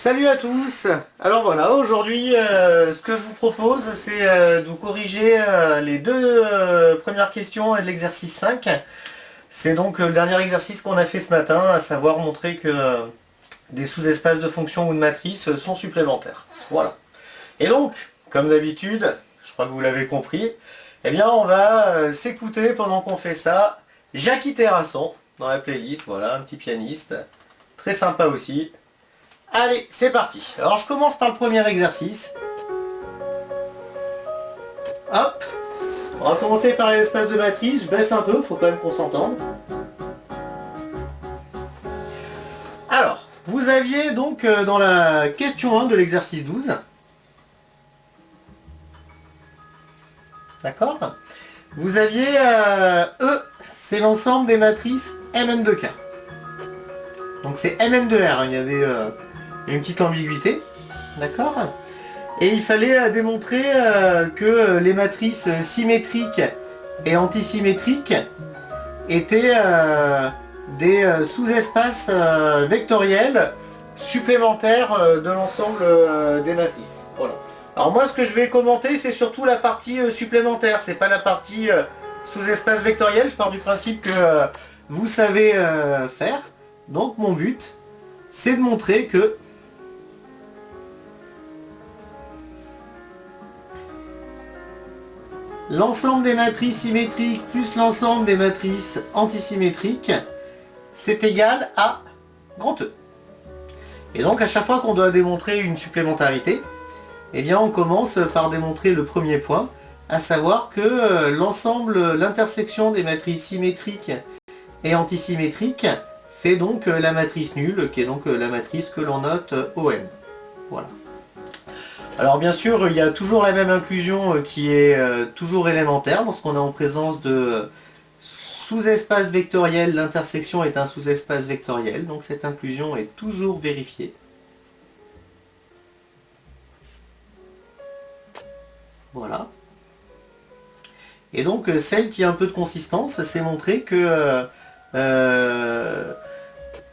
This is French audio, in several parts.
Salut à tous. Alors voilà, aujourd'hui ce que je vous propose c'est de vous corriger les deux premières questions de l'exercice 5. C'est donc le dernier exercice qu'on a fait ce matin, à savoir montrer que des sous-espaces de fonctions ou de matrices sont supplémentaires. Voilà. Et donc, comme d'habitude, je crois que vous l'avez compris, eh bien on va s'écouter pendant qu'on fait ça Jackie Terrasson dans la playlist, voilà, un petit pianiste, très sympa aussi. Allez, c'est parti. Alors je commence par le premier exercice. Hop. On va commencer par l'espace de matrice. Je baisse un peu, faut quand même qu'on s'entende. Alors, vous aviez donc dans la question 1 de l'exercice 12. D'accord. Vous aviez E, c'est l'ensemble des matrices Mn de K. Donc c'est Mn de R, il y avait une petite ambiguïté, d'accord. Et il fallait démontrer que les matrices symétriques et antisymétriques étaient des sous-espaces vectoriels supplémentaires de l'ensemble des matrices. Voilà. Alors moi ce que je vais commenter c'est surtout la partie supplémentaire, c'est pas la partie sous-espace vectoriel, je pars du principe que vous savez faire. Donc mon but c'est de montrer que l'ensemble des matrices symétriques plus l'ensemble des matrices antisymétriques, c'est égal à grand E. Et donc à chaque fois qu'on doit démontrer une supplémentarité, eh bien on commence par démontrer le premier point, à savoir que l'ensemble, l'intersection des matrices symétriques et antisymétriques fait donc la matrice nulle, qui est donc la matrice que l'on note OM. Voilà. Alors bien sûr, il y a toujours la même inclusion qui est toujours élémentaire lorsqu'on est en présence de sous-espace vectoriel. L'intersection est un sous-espace vectoriel, donc cette inclusion est toujours vérifiée. Voilà. Et donc celle qui a un peu de consistance, c'est montrer que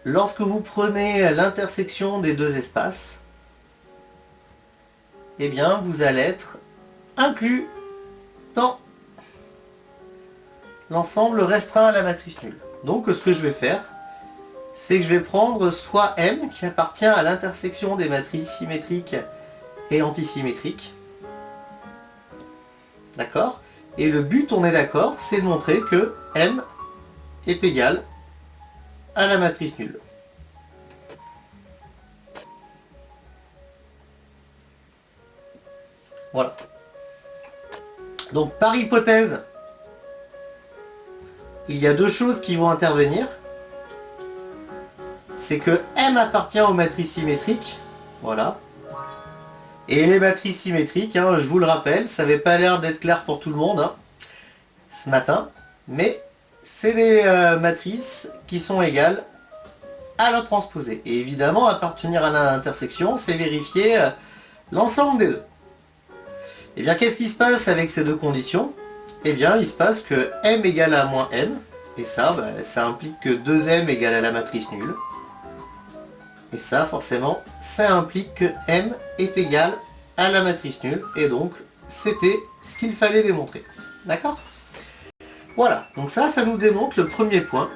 lorsque vous prenez l'intersection des deux espaces, eh bien vous allez être inclus dans l'ensemble restreint à la matrice nulle. Donc ce que je vais faire, c'est que je vais prendre soit M qui appartient à l'intersection des matrices symétriques et antisymétriques. D'accord? Et le but, on est d'accord, c'est de montrer que M est égal à la matrice nulle. Voilà. Donc par hypothèse, il y a deux choses qui vont intervenir. C'est que M appartient aux matrices symétriques. Voilà. Et les matrices symétriques, hein, je vous le rappelle, ça n'avait pas l'air d'être clair pour tout le monde hein, ce matin. Mais c'est des matrices qui sont égales à leur transposée. Et évidemment, appartenir à l'intersection, c'est vérifier l'ensemble des deux. Et bien qu'est-ce qui se passe avec ces deux conditions? Eh bien il se passe que M égale à moins N, et ça, ça implique que 2M égale à la matrice nulle. Et ça forcément, ça implique que M est égal à la matrice nulle, et donc c'était ce qu'il fallait démontrer. D'accord? Voilà, donc ça nous démontre le premier point,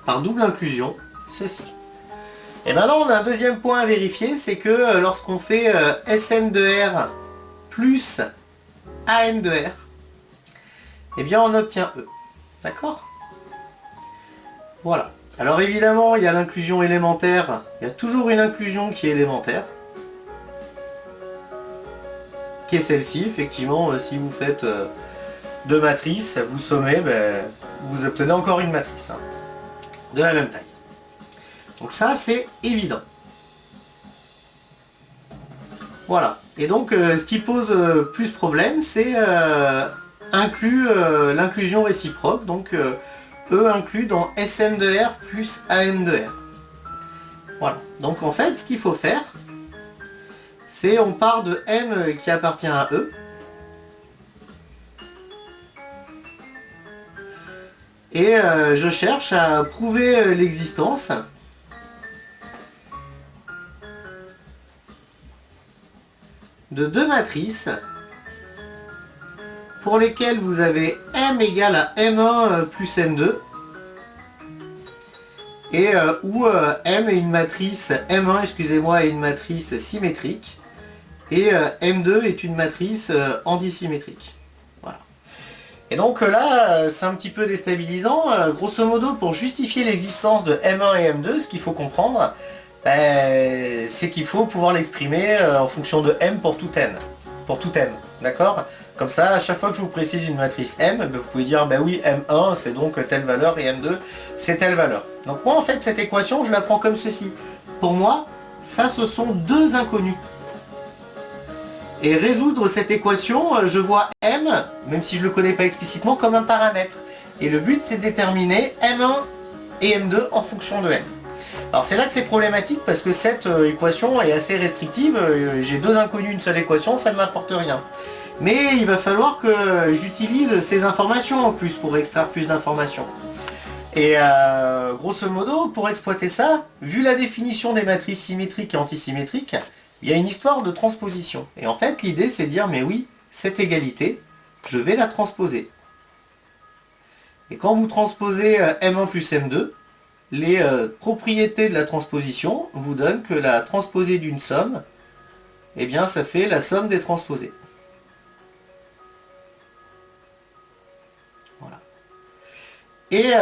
par double inclusion, ceci. Et maintenant on a un deuxième point à vérifier, c'est que lorsqu'on fait Sn de R plus AN de R, eh bien on obtient E. D'accord? Voilà. Alors évidemment, il y a l'inclusion élémentaire, il y a toujours une inclusion qui est élémentaire, qui est celle-ci, effectivement, si vous faites deux matrices, vous sommez, vous obtenez encore une matrice, hein, de la même taille. Donc ça, c'est évident. Voilà. Et donc, ce qui pose plus problème, c'est l'inclusion réciproque. Donc, E inclus dans Sn de R plus AN de R. Voilà. Donc, en fait, ce qu'il faut faire, c'est on part de M qui appartient à E. Et je cherche à prouver l'existence de deux matrices pour lesquelles vous avez M égale à M1 plus M2 et où M est une matrice, M1 excusez-moi est une matrice symétrique et M2 est une matrice antisymétrique. Voilà. Et donc là c'est un petit peu déstabilisant. Grosso modo, pour justifier l'existence de M1 et M2, ce qu'il faut comprendre, c'est qu'il faut pouvoir l'exprimer en fonction de M pour tout N. Pour tout M, d'accord? Comme ça, à chaque fois que je vous précise une matrice M, vous pouvez dire, bah oui, M1 c'est donc telle valeur et M2 c'est telle valeur. Donc moi en fait cette équation je la prends comme ceci. Pour moi, ça ce sont deux inconnus. Et résoudre cette équation, je vois M, même si je ne le connais pas explicitement, comme un paramètre. Et le but c'est de déterminer M1 et M2 en fonction de M. Alors c'est là que c'est problématique parce que cette équation est assez restrictive. J'ai deux inconnus, une seule équation, ça ne m'apporte rien. Mais il va falloir que j'utilise ces informations en plus pour extraire plus d'informations. Et grosso modo, pour exploiter ça, vu la définition des matrices symétriques et antisymétriques, il y a une histoire de transposition. Et en fait, l'idée c'est de dire, mais oui, cette égalité, je vais la transposer. Et quand vous transposez M1 plus M2, les propriétés de la transposition vous donnent que la transposée d'une somme, eh bien ça fait la somme des transposés. Voilà. Et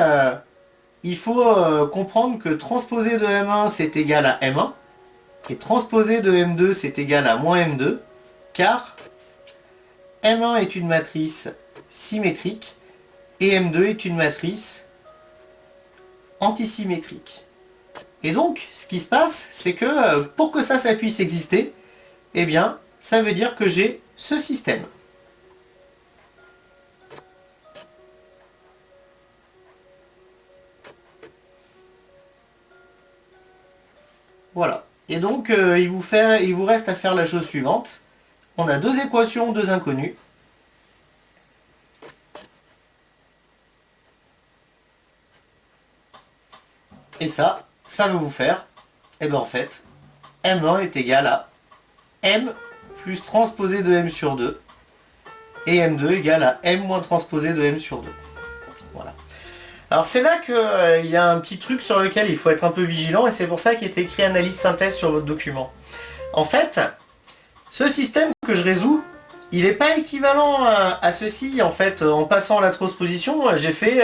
il faut comprendre que transposé de M1 c'est égal à M1 et transposé de M2 c'est égal à moins M2 car M1 est une matrice symétrique et M2 est une matrice antisymétrique. Et donc ce qui se passe c'est que pour que ça puisse exister, eh bien ça veut dire que j'ai ce système. Voilà. Et donc, il vous reste à faire la chose suivante. On a deux équations, deux inconnus. Et ça va vous faire, eh bien en fait, M1 est égal à M plus transposé de M sur 2. Et M2 égale à M moins transposé de M sur 2. Voilà. Alors c'est là qu'il y a un petit truc sur lequel il faut être un peu vigilant et c'est pour ça qu'il est écrit analyse synthèse sur votre document. En fait, ce système que je résous, il n'est pas équivalent à ceci. En fait, en passant la transposition, j'ai fait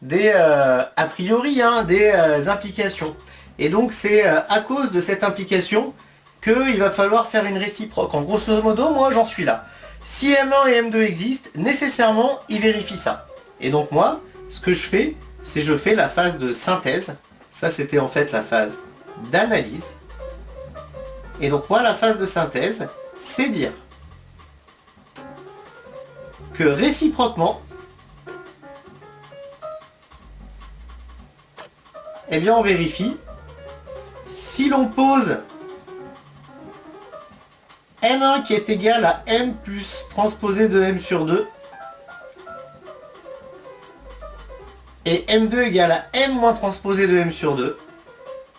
des a priori, des implications. Et donc c'est à cause de cette implication qu'il va falloir faire une réciproque. En grosso modo, moi j'en suis là. Si M1 et M2 existent, nécessairement, il vérifie ça. Et donc moi, ce que je fais, c'est je fais la phase de synthèse. Ça, c'était en fait la phase d'analyse. Et donc moi, la phase de synthèse, c'est dire que réciproquement, eh bien on vérifie si l'on pose M1 qui est égal à M plus transposé de M sur 2 et M2 égale à M moins transposé de M sur 2.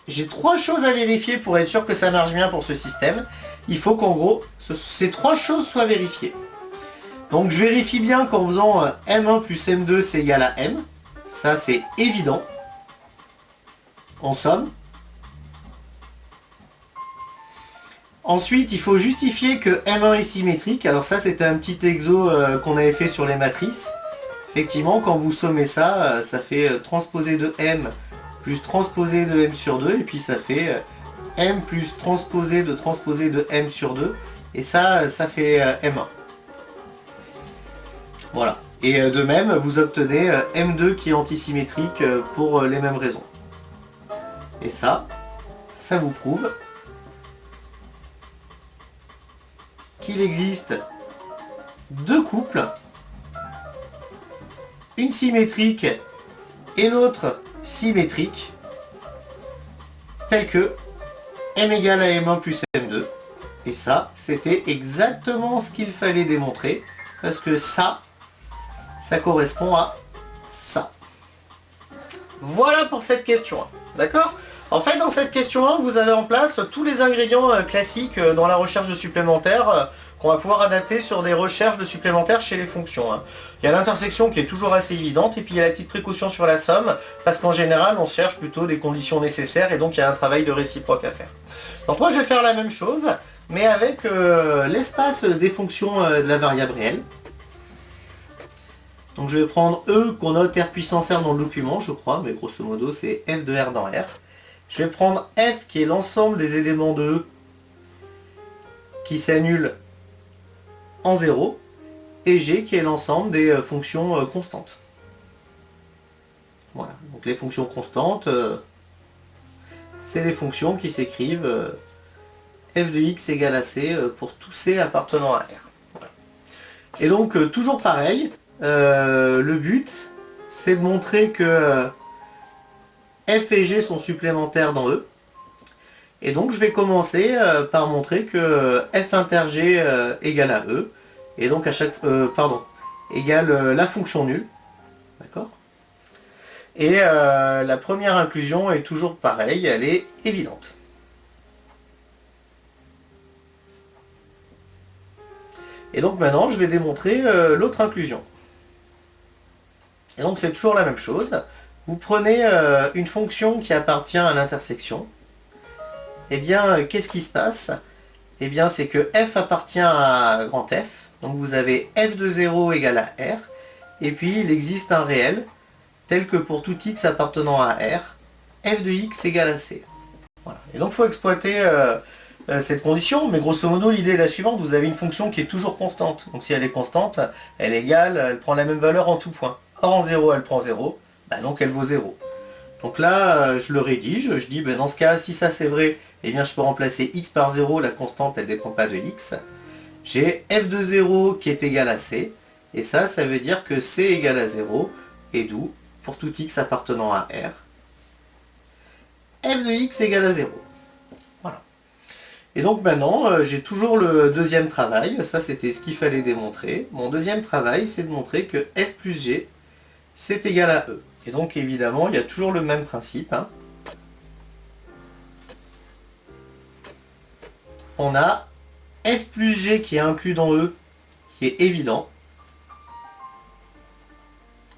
J'ai trois choses à vérifier pour être sûr que ça marche bien pour ce système. Il faut qu'en gros, ces trois choses soient vérifiées. Donc je vérifie bien qu'en faisant M1 plus M2 c'est égal à M. Ça c'est évident. En somme. Ensuite, il faut justifier que M1 est symétrique. Alors ça, c'était un petit exo qu'on avait fait sur les matrices. Effectivement, quand vous sommez ça, ça fait transposé de M plus transposé de M sur 2. Et puis ça fait M plus transposé de M sur 2. Et ça fait M1. Voilà. Et de même, vous obtenez M2 qui est antisymétrique pour les mêmes raisons. Et ça vous prouve qu'il existe deux couples, une symétrique et l'autre symétrique, tels que M égale à M1 plus M2. Et ça, c'était exactement ce qu'il fallait démontrer, parce que ça correspond à ça. Voilà pour cette question. D'accord ? En fait, dans cette question 1, vous avez en place tous les ingrédients classiques dans la recherche de supplémentaires qu'on va pouvoir adapter sur des recherches de supplémentaires chez les fonctions. Il y a l'intersection qui est toujours assez évidente, et puis il y a la petite précaution sur la somme, parce qu'en général, on cherche plutôt des conditions nécessaires, et donc il y a un travail de réciproque à faire. Donc moi, je vais faire la même chose, mais avec l'espace des fonctions de la variable réelle. Donc je vais prendre E qu'on note R puissance R dans le document, je crois, mais grosso modo c'est F de R dans R. Je vais prendre F qui est l'ensemble des éléments de E qui s'annulent en 0, et G qui est l'ensemble des fonctions constantes. Voilà, donc les fonctions constantes, c'est les fonctions qui s'écrivent f de x égale à c pour tout c appartenant à R. Voilà. Et donc toujours pareil, le but c'est de montrer que f et g sont supplémentaires dans E. Et donc je vais commencer par montrer que f inter g égale à E. Et donc à chaque égale la fonction nulle. D'accord. Et la première inclusion est toujours pareille, elle est évidente. Et donc maintenant je vais démontrer l'autre inclusion. Et donc c'est toujours la même chose. Vous prenez une fonction qui appartient à l'intersection. Et bien qu'est-ce qui se passe? Et bien c'est que f appartient à grand F. Donc vous avez f de 0 égale à R. Et puis il existe un réel tel que pour tout x appartenant à R, f de x égale à C. Voilà. Et donc il faut exploiter cette condition, mais grosso modo l'idée est la suivante, vous avez une fonction qui est toujours constante. Donc si elle est constante, elle égale, elle prend la même valeur en tout point. Or en 0 elle prend 0, bah donc elle vaut 0. Donc là je le rédige, je dis ben dans ce cas si ça c'est vrai, eh bien je peux remplacer x par 0, la constante elle ne dépend pas de x. J'ai f de 0 qui est égal à C, et ça veut dire que C égale à 0, et d'où, pour tout x appartenant à R, f de x égale à 0. Voilà. Et donc maintenant, j'ai toujours le deuxième travail, ça c'était ce qu'il fallait démontrer. Mon deuxième travail, c'est de montrer que f plus g, c'est égal à E. Et donc évidemment, il y a toujours le même principe. On a f plus g qui est inclus dans E, qui est évident.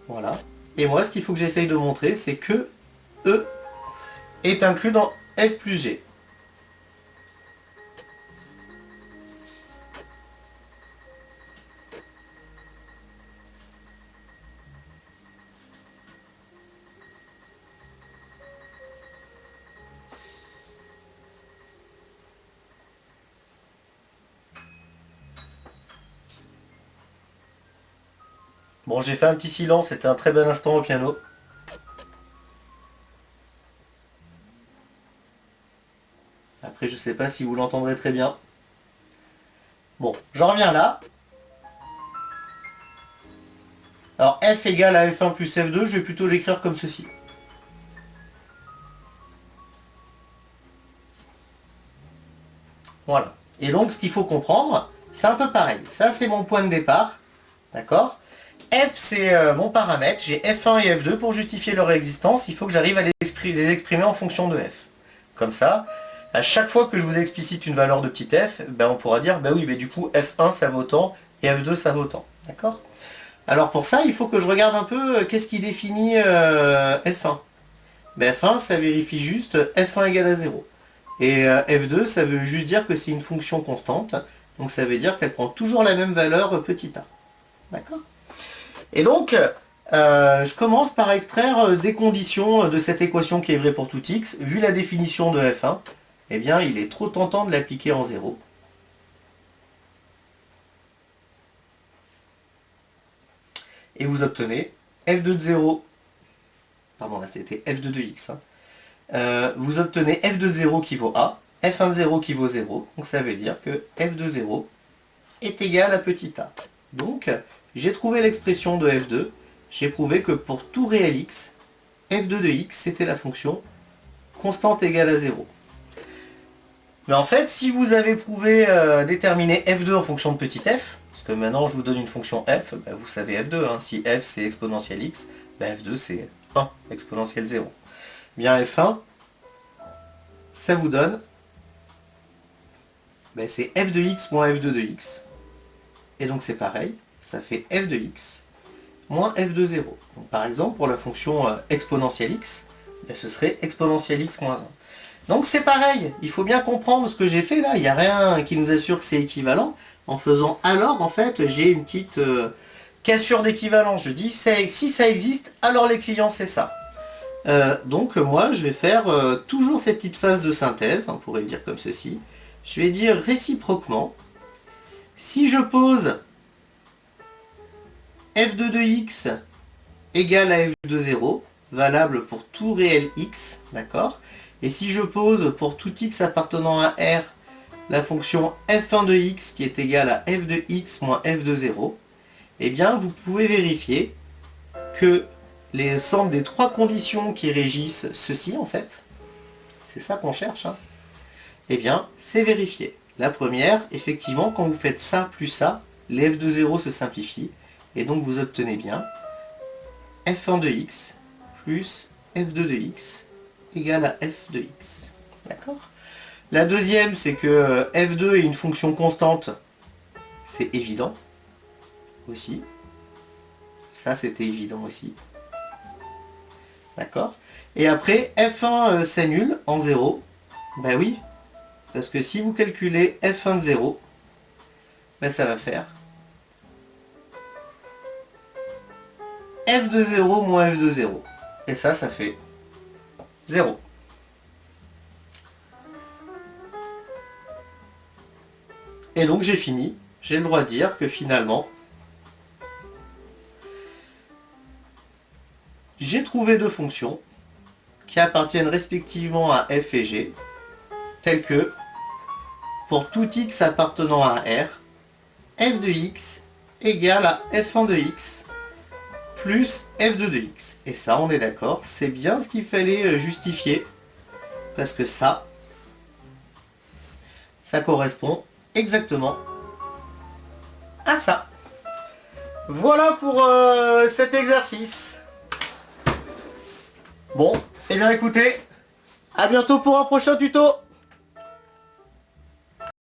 Voilà. Et moi, ce qu'il faut que j'essaye de montrer, c'est que E est inclus dans f plus g. Bon, j'ai fait un petit silence, c'était un très bon instant au piano. Après, je sais pas si vous l'entendrez très bien. Bon, j'en reviens là. Alors, f égale à f1 plus f2, je vais plutôt l'écrire comme ceci. Voilà. Et donc, ce qu'il faut comprendre, c'est un peu pareil. Ça, c'est mon point de départ. D'accord ? F, c'est mon paramètre. J'ai f1 et f2. Pour justifier leur existence, il faut que j'arrive à les exprimer en fonction de f. Comme ça, à chaque fois que je vous explicite une valeur de petit f, ben on pourra dire, ben oui, mais du coup, f1, ça vaut tant, et f2, ça vaut tant. D'accord ? Alors pour ça, il faut que je regarde un peu qu'est-ce qui définit f1. Ben f1, ça vérifie juste f1 égale à 0. Et f2, ça veut juste dire que c'est une fonction constante. Donc ça veut dire qu'elle prend toujours la même valeur petit a. D'accord ? Et donc, je commence par extraire des conditions de cette équation qui est vraie pour tout x. Vu la définition de f1, eh bien, il est trop tentant de l'appliquer en 0. Et vous obtenez f2 de 0, pardon, là c'était f2 de x. Vous obtenez f2 de 0 qui vaut a, f1 de 0 qui vaut 0. Donc ça veut dire que f de 0 est égal à petit a. Donc, j'ai trouvé l'expression de f2. J'ai prouvé que pour tout réel x, f2 de x, c'était la fonction constante égale à 0. Mais en fait, si vous avez prouvé déterminer f2 en fonction de petit f, parce que maintenant je vous donne une fonction f, ben vous savez f2, hein, si f c'est exponentielle x, ben f2 c'est 1 exponentielle 0. Bien f1, ça vous donne, ben, c'est f de x moins f de x. Et donc c'est pareil, ça fait f de x moins f de 0. Donc, par exemple, pour la fonction exponentielle x, ben, ce serait exponentielle x moins 1. Donc c'est pareil, il faut bien comprendre ce que j'ai fait là, il n'y a rien qui nous assure que c'est équivalent. En faisant alors, en fait, j'ai une petite cassure d'équivalence. Je dis, si ça existe, alors les clients, c'est ça. Donc moi, je vais faire toujours cette petite phase de synthèse, on pourrait le dire comme ceci. Je vais dire réciproquement, si je pose f de x égale à f de 0, valable pour tout réel x, d'accord? Et si je pose pour tout x appartenant à R, la fonction f1 de x qui est égale à f de x moins f de 0, eh bien vous pouvez vérifier que les ensembles des trois conditions qui régissent ceci, en fait, c'est ça qu'on cherche, hein, eh bien c'est vérifié. La première, effectivement, quand vous faites ça plus ça, les f de 0 se simplifient, et donc vous obtenez bien f1 de x plus f2 de x égale à f de x. D'accord ? La deuxième, c'est que f2 est une fonction constante. C'est évident aussi. Ça, c'était évident aussi. D'accord ? Et après, f1 c'est nul en 0. Ben oui, parce que si vous calculez f1 de 0, ben ça va faire f de 0 moins f de 0. Et ça fait 0. Et donc j'ai fini. J'ai le droit de dire que finalement, j'ai trouvé deux fonctions qui appartiennent respectivement à f et g, telles que, pour tout x appartenant à R, f de x égale à f1 de x plus f2 de x. Et ça, on est d'accord, c'est bien ce qu'il fallait justifier, parce que ça correspond exactement à ça. Voilà pour cet exercice. Bon, et bien écoutez, à bientôt pour un prochain tuto.